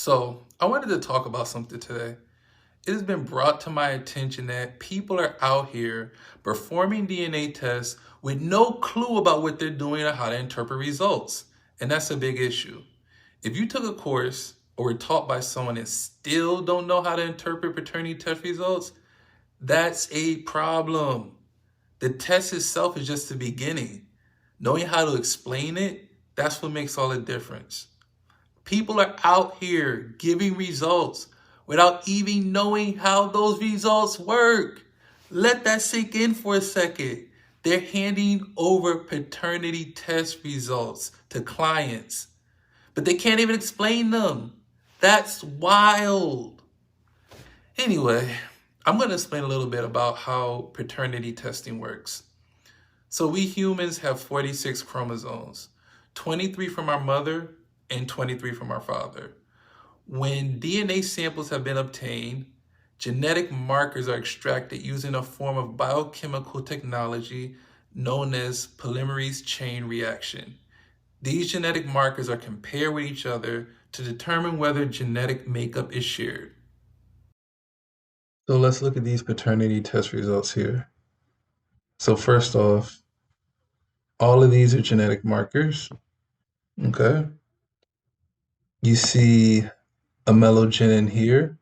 So, I wanted to talk about something today. It has been brought to my attention that people are out here performing DNA tests with no clue about what they're doing or how to interpret results. And that's a big issue. If you took a course or were taught by someone and still don't know how to interpret paternity test results, that's a problem. The test itself is just the beginning. Knowing how to explain it, that's what makes all the difference. People are out here giving results without even knowing how those results work. Let that sink in for a second. They're handing over paternity test results to clients, but they can't even explain them. That's wild. Anyway, I'm going to explain a little bit about how paternity testing works. So we humans have 46 chromosomes, 23 from our mother and 23 from our father. When DNA samples have been obtained, genetic markers are extracted using a form of biochemical technology known as polymerase chain reaction. These genetic markers are compared with each other to determine whether genetic makeup is shared. So let's look at these paternity test results here. So first off, all of these are genetic markers. Okay. You see a melogenin here.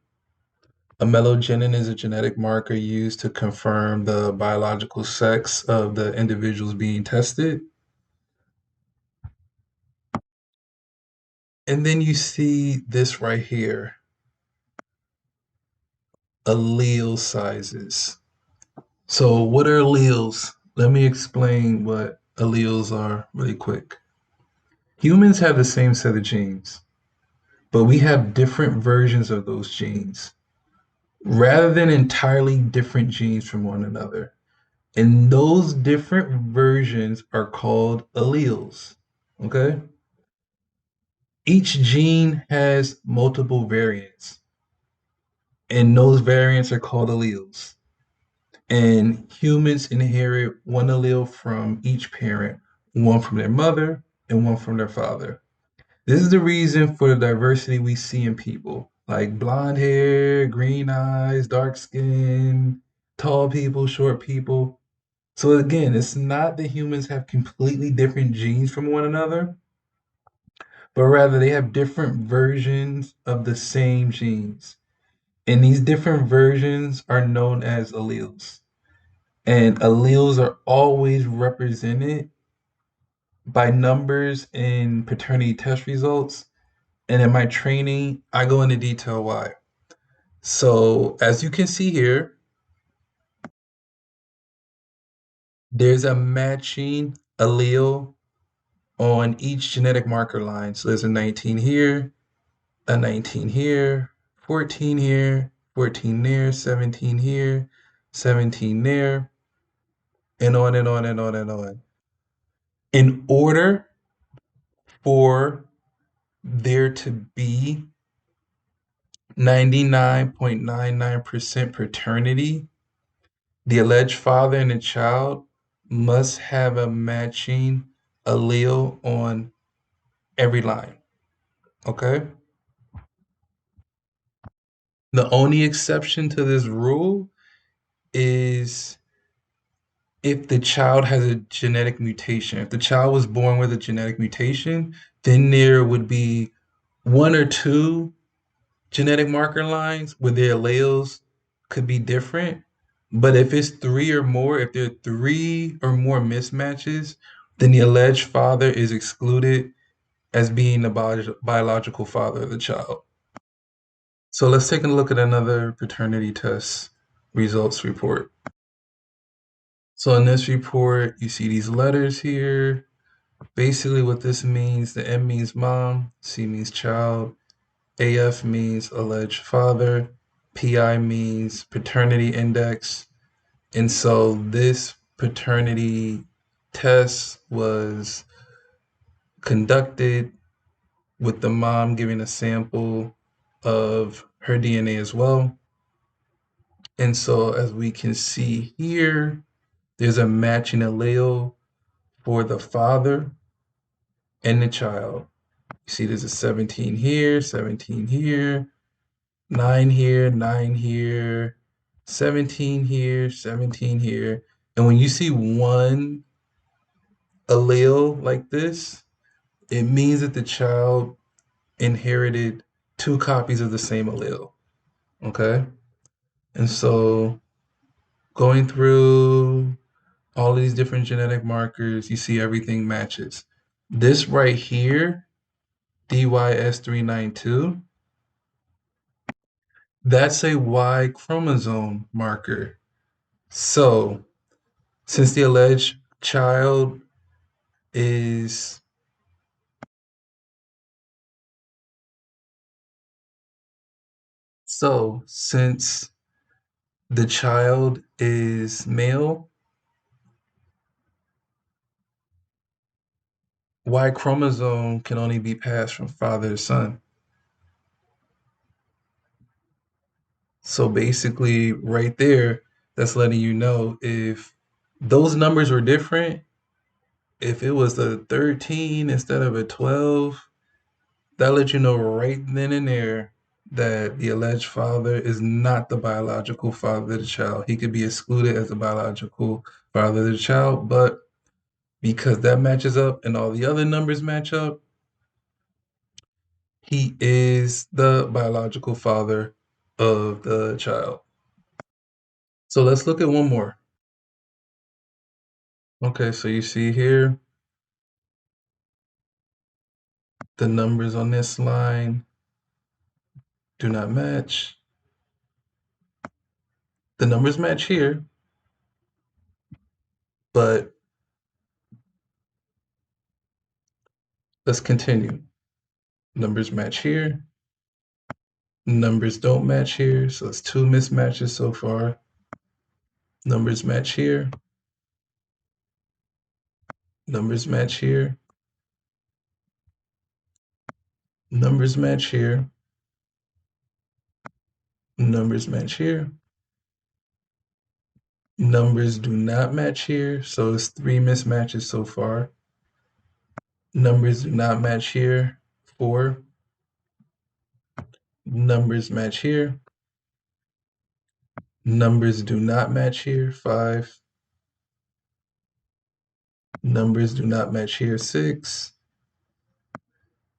A melogenin is a genetic marker used to confirm the biological sex of the individuals being tested. And then you see this right here, allele sizes. So what are alleles? Let me explain what alleles are really quick. Humans have the same set of genes, but we have different versions of those genes rather than entirely different genes from one another. And those different versions are called alleles. Okay? Each gene has multiple variants, and those variants are called alleles. And humans inherit one allele from each parent, one from their mother and one from their father. This is the reason for the diversity we see in people, like blonde hair, green eyes, dark skin, tall people, short people. So again, it's not that humans have completely different genes from one another, but rather they have different versions of the same genes. And these different versions are known as alleles. And alleles are always represented by numbers in paternity test results. And in my training, I go into detail why. So as you can see here, there's a matching allele on each genetic marker line. So there's a 19 here, a 19 here, 14 here, 14 there, 17 here, 17 there, and on and on and on and on. In order for there to be 99.99% paternity, the alleged father and the child must have a matching allele on every line. Okay? The only exception to this rule is if the child has a genetic mutation. If the child was born with a genetic mutation, then there would be one or two genetic marker lines where their alleles could be different. But if it's three or more, if there are three or more mismatches, then the alleged father is excluded as being the biological father of the child. So let's take a look at another paternity test results report. So in this report, you see these letters here. Basically what this means, the M means mom, C means child, AF means alleged father, PI means paternity index. And so this paternity test was conducted with the mom giving a sample of her DNA as well. And so as we can see here, there's a matching allele for the father and the child. You see there's a 17 here, 17 here, 9 here, 9 here, 17 here, 17 here. And when you see one allele like this, it means that the child inherited two copies of the same allele. Okay? And so going through all these different genetic markers, you see everything matches. This right here, DYS392, that's a Y chromosome marker. So, since the alleged child is since the child is male, Y chromosome can only be passed from father to son. So basically, right there, that's letting you know if those numbers were different, if it was a 13 instead of a 12, that lets you know right then and there that the alleged father is not the biological father of the child. He could be excluded as the biological father of the child, but because that matches up and all the other numbers match up, he is the biological father of the child. So let's look at one more. Okay, so you see here, the numbers on this line do not match. The numbers match here, but let's continue. Numbers match here. Numbers don't match here, so it's two mismatches so far. Numbers match here. Numbers match here. Numbers match here. Numbers match here. Numbers do not match here, so it's three mismatches so far. Numbers do not match here, 4. Numbers match here. Numbers do not match here, 5. Numbers do not match here, 6.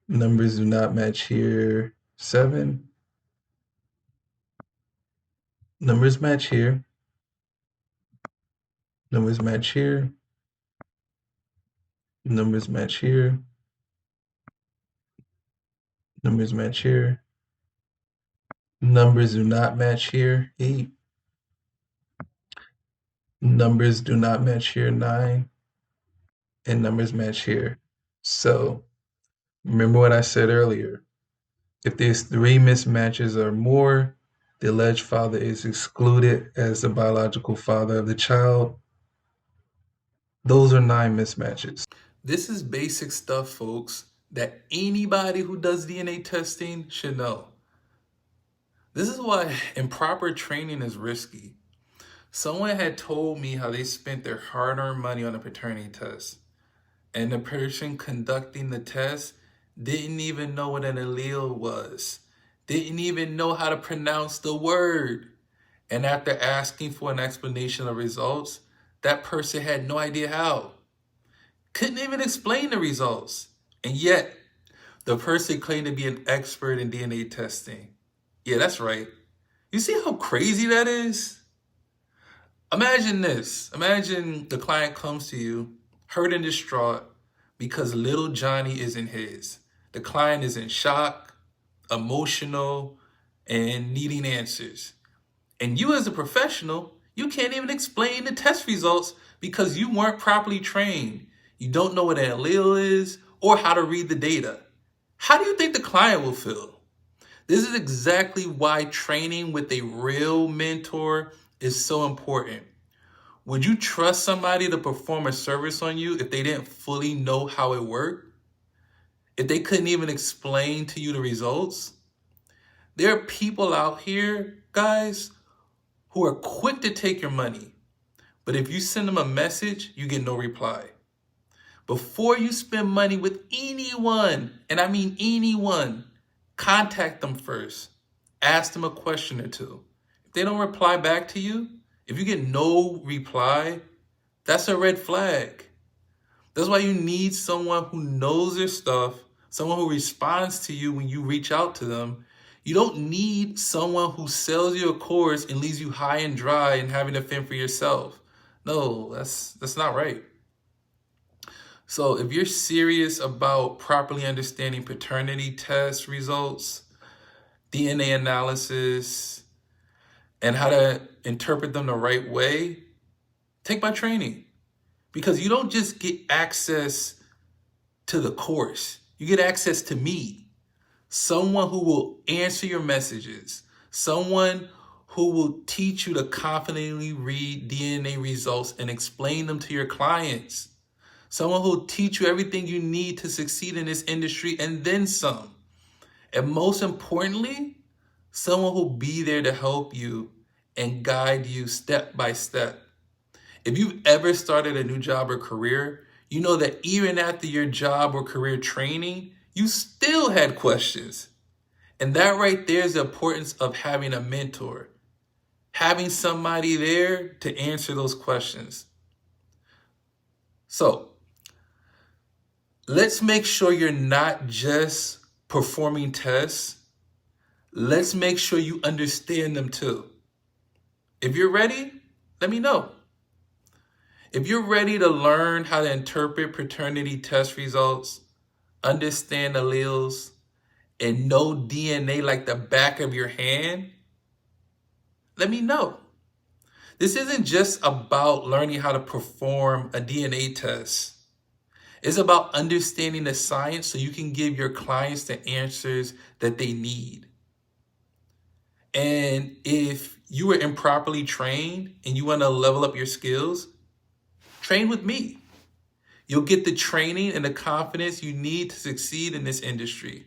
Numbers do not match here, 7. Numbers match here. Numbers match here. Numbers match here. Numbers match here. Numbers do not match here, 8. Numbers do not match here, 9. And numbers match here. So remember what I said earlier. If there's 3 mismatches or more, the alleged father is excluded as the biological father of the child. Those are 9 mismatches. This is basic stuff, folks, that anybody who does DNA testing should know. This is why improper training is risky. Someone had told me how they spent their hard-earned money on a paternity test, and the person conducting the test didn't even know what an allele was, didn't even know how to pronounce the word. And after asking for an explanation of results, that person had no idea how. Couldn't even explain the results. And yet, the person claimed to be an expert in DNA testing. Yeah, that's right. You see how crazy that is? Imagine this. Imagine the client comes to you, hurt and distraught, because little Johnny isn't his. The client is in shock, emotional, and needing answers. And you as a professional, you can't even explain the test results because you weren't properly trained. You don't know what an allele is or how to read the data. How do you think the client will feel? This is exactly why training with a real mentor is so important. Would you trust somebody to perform a service on you if they didn't fully know how it worked? If they couldn't even explain to you the results? There are people out here, guys, who are quick to take your money. But if you send them a message, you get no reply. Before you spend money with anyone, and I mean anyone, contact them first. Ask them a question or two. If they don't reply back to you, if you get no reply, that's a red flag. That's why you need someone who knows their stuff, someone who responds to you when you reach out to them. You don't need someone who sells you a course and leaves you high and dry and having to fend for yourself. No, that's not right. So if you're serious about properly understanding paternity test results, DNA analysis, and how to interpret them the right way, take my training. Because you don't just get access to the course, you get access to me. Someone who will answer your messages, someone who will teach you to confidently read DNA results and explain them to your clients. Someone who will teach you everything you need to succeed in this industry and then some. And most importantly, someone who will be there to help you and guide you step by step. If you've ever started a new job or career, you know that even after your job or career training, you still had questions. And that right there is the importance of having a mentor, having somebody there to answer those questions. So let's make sure you're not just performing tests. Let's make sure you understand them too. If you're ready, let me know. If you're ready to learn how to interpret paternity test results, understand alleles, and know DNA like the back of your hand, let me know. This isn't just about learning how to perform a DNA test. It's about understanding the science so you can give your clients the answers that they need. And if you were improperly trained and you want to level up your skills, train with me. You'll get the training and the confidence you need to succeed in this industry.